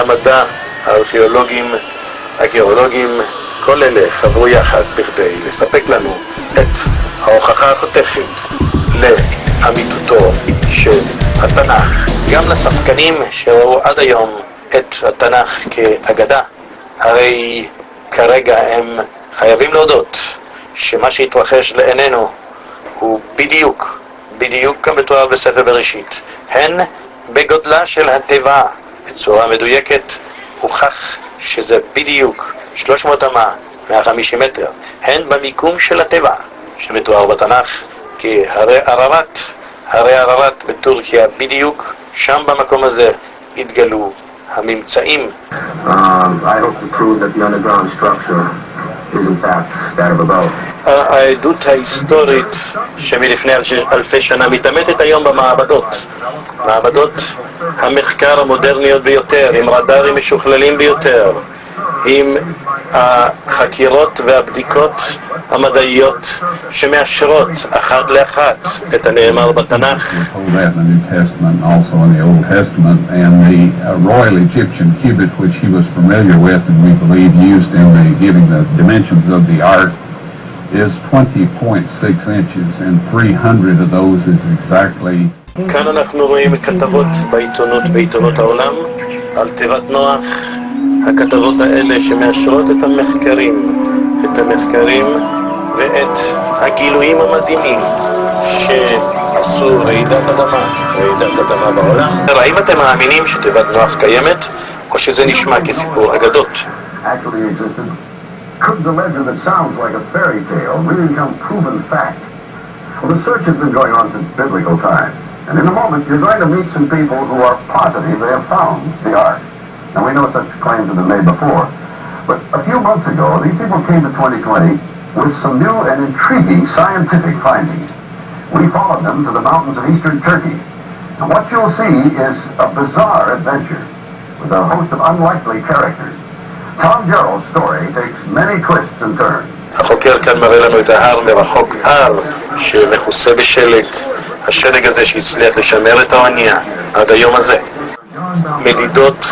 המדע, הארכיאולוגים, הגיאולוגים, כל אלה חברו יחד בכדי לספק לנו את ההוכחה החותכת לאמיתותו של התנ"ך. גם לשחקנים שראו עד היום את התנ"ך כאגדה, הרי כרגע הם חייבים להודות שמה שהתרחש לעינינו הוא בדיוק כמתואר בספר בראשית. הן בגודלה של הטבע בצורה מדויקת הוכח שזה בדיוק 300 אמה, 150 מטר, הן במיקום של הטבע שמתואר בתנ"ך כהרי ערבת. הרי ערבת בטורקיה, בדיוק שם במקום הזה התגלו הממצאים. העדות ההיסטורית שמלפני אלפי שנה מתאמתת היום במעבדות, מעבדות המחקר המודרניות ביותר, עם רדארים משוכללים ביותר, עם החקירות והבדיקות המדעיות שמאשרות אחת לאחת את הנאמר בתנ"ך. כאן אנחנו רואים כתבות בעיתונות העולם על תיבת נוח. הכתבות האלה שמאשרות את המחקרים ואת הגילויים המדהימים שעשו רעידת אדמה בעולם. האם אתם מאמינים שתיבת נוח קיימת או שזה נשמע כסיפור אגדות? The legend that sounds like a fairy tale really become proven fact. Well, the search has been going on since biblical times, and in a moment you're going to meet some people who are positive they have found the ark. Now we know such claims have been made before, but a few months ago these people came to 2020 with some new and intriguing scientific findings. We followed them to the mountains of eastern Turkey, and what you'll see is a bizarre adventure with a host of unlikely characters. Tom Gerald's story takes many twists and turns. החוקר כאן מראה לנו את ההר מרחוק, הר שמכוסה בשלג, השלג הזה שהצליח לשמר את האונייה עד היום הזה. מדידות,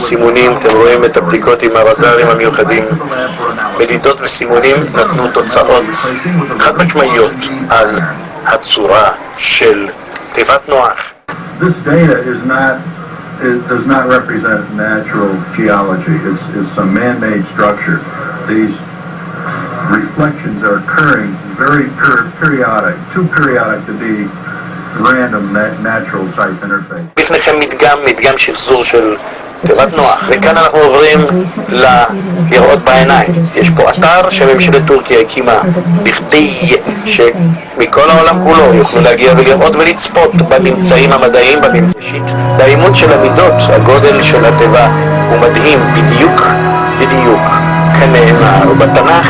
סימונים, אתם רואים את הבדיקות עם הרדארים המיוחדים. מדידות וסימונים נתנו תוצאות חד משמעיות על הצורה של תיבת נוח. This data does not represent natural geology. It's some man-made structure. These reflections are occurring very periodic, too periodic to be random natural type interface. בפניכם מדגם שחזור של תיבת נוח, וכאן אנחנו עוברים לראות בעיניים. יש פה אתר שממשלת טורקיה הקימה בכדי שמכל העולם כולו יוכלו להגיע ולראות ולצפות בממצאים המדעיים, בממצאית. האימות של המידות, הגודל של הטבע הוא מדהים בדיוק כנאמר בתנ"ך.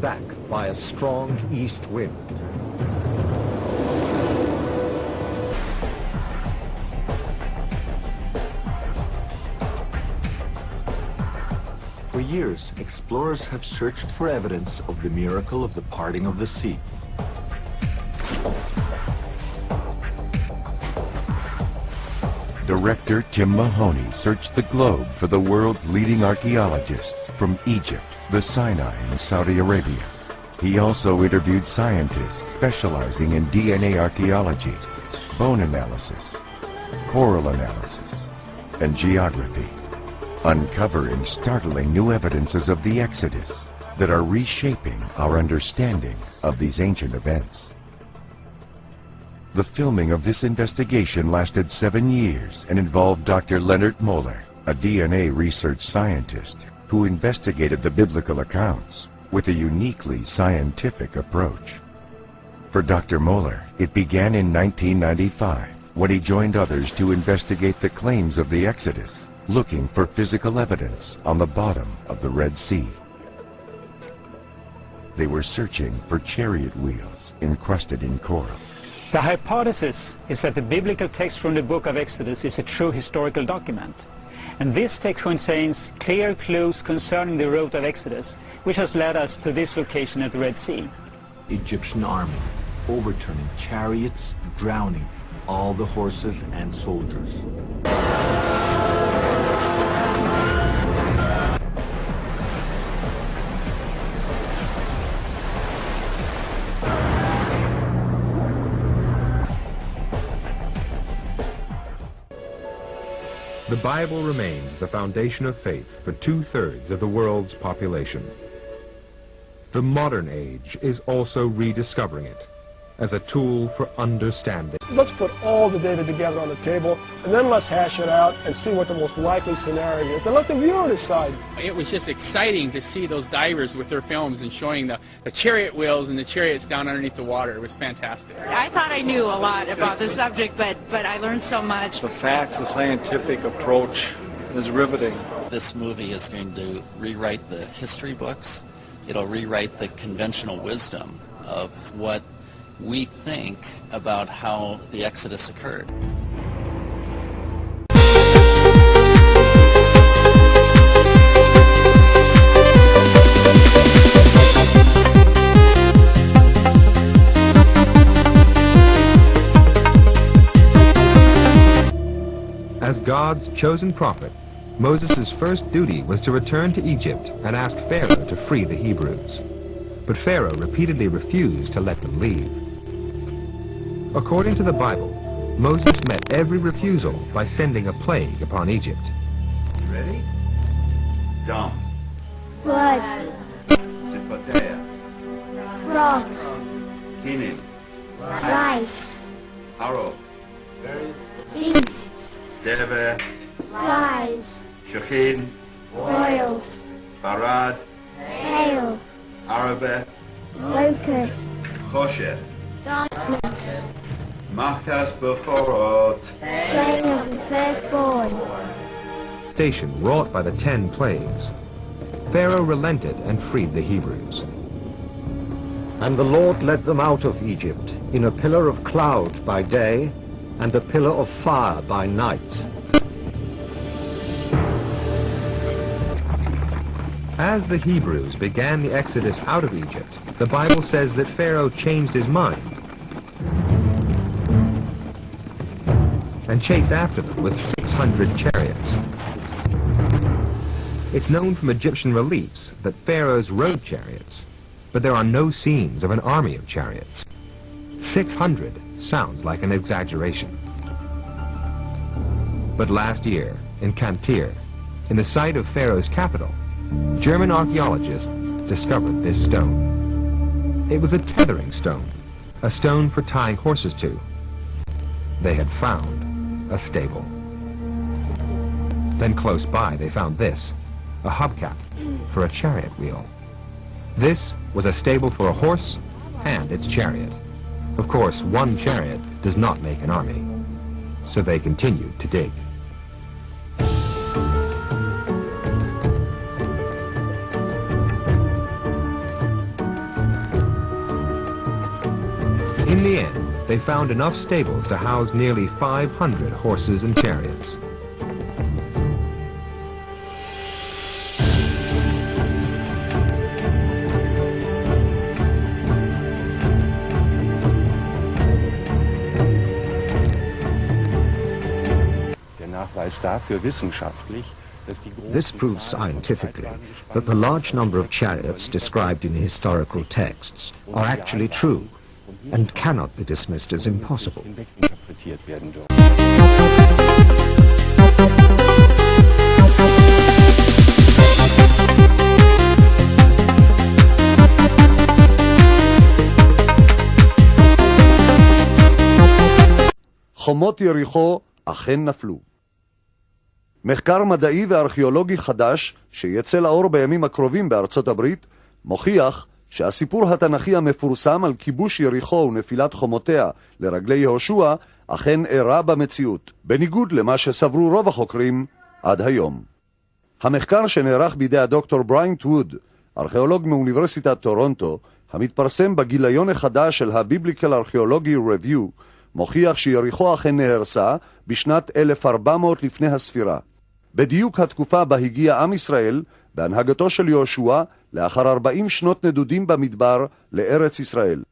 Back by a strong east wind. For years, explorers have searched for evidence of the miracle of the parting of the sea. Director Tim Mahoney searched the globe for the world's leading archaeologists from Egypt, the Sinai, and Saudi Arabia. He also interviewed scientists specializing in DNA archaeology, bone analysis, coral analysis, and geography, uncovering startling new evidences of the Exodus that are reshaping our understanding of these ancient events. The filming of this investigation lasted 7 years and involved Dr. Leonard Moeller, a DNA research scientist who investigated the biblical accounts with a uniquely scientific approach. For Dr. Moeller, it began in 1995 when he joined others to investigate the claims of the Exodus, looking for physical evidence on the bottom of the Red Sea. They were searching for chariot wheels encrusted in coral. The hypothesis is that the biblical text from the book of Exodus is a true historical document. And this text contains clear clues concerning the route of Exodus, which has led us to this location at the Red Sea. Egyptian army overturning chariots, drowning all the horses and soldiers. The Bible remains the foundation of faith for 2/3 of the world's population. The modern age is also rediscovering it as a tool for understanding. Let's put all the data together on the table, and then let's hash it out and see what the most likely scenario is. And let the viewer decide. It was just exciting to see those divers with their films and showing the chariot wheels and the chariots down underneath the water. It was fantastic. I thought I knew a lot about the subject, but I learned so much. The facts, the scientific approach is riveting. This movie is going to rewrite the history books. It'll rewrite the conventional wisdom of what we think about how the Exodus occurred. As God's chosen prophet, Moses' first duty was to return to Egypt and ask Pharaoh to free the Hebrews. But Pharaoh repeatedly refused to let them leave. According to the Bible, Moses met every refusal by sending a plague upon Egypt. Ready? Dump. Blood. Sipatea. Rocks. Kinin. Rice. Harrow. Beans. Deve. Flies. Shachin. Boils. Barad. Hail. Arabeth. Locust. Choshet. Darkness. Machas Beforot. Slaying of the firstborn. Station wrought by the 10 plagues. Pharaoh relented and freed the Hebrews. And the Lord led them out of Egypt in a pillar of cloud by day and a pillar of fire by night. As the Hebrews began the exodus out of Egypt, the Bible says that Pharaoh changed his mind and chased after them with 600 chariots. It's known from Egyptian reliefs that pharaohs rode chariots, but there are no scenes of an army of chariots. 600 sounds like an exaggeration. But last year, in Kantir, in the site of Pharaoh's capital, German archaeologists discovered this stone. It was a tethering stone, a stone for tying horses to. They had found a stable. Then close by they found this, a hubcap for a chariot wheel. This was a stable for a horse and its chariot. Of course, one chariot does not make an army, so they continued to dig. In the end, they found enough stables to house nearly 500 horses and chariots. This proves scientifically that the large number of chariots described in historical texts are actually true and cannot be dismissed as impossible. חומות יריחו אכן נפלו. מחקר מדעי וארכיאולוגי חדש שיצא לאור בימים הקרובים בארצות הברית מוכיח שהסיפור התנ"כי המפורסם על כיבוש יריחו ונפילת חומותיה לרגלי יהושע אכן אירע במציאות, בניגוד למה שסברו רוב החוקרים עד היום. המחקר שנערך בידי הדוקטור בריינט ווד ארכיאולוג מאוניברסיטת טורונטו, המתפרסם בגיליון החדש של ה-Biblical Archaeology Review, מוכיח שיריחו אכן נהרסה בשנת 1400 לפני הספירה. בדיוק התקופה בה הגיע עם ישראל, בהנהגתו של יהושע, לאחר 40 שנות נדודים במדבר לארץ ישראל.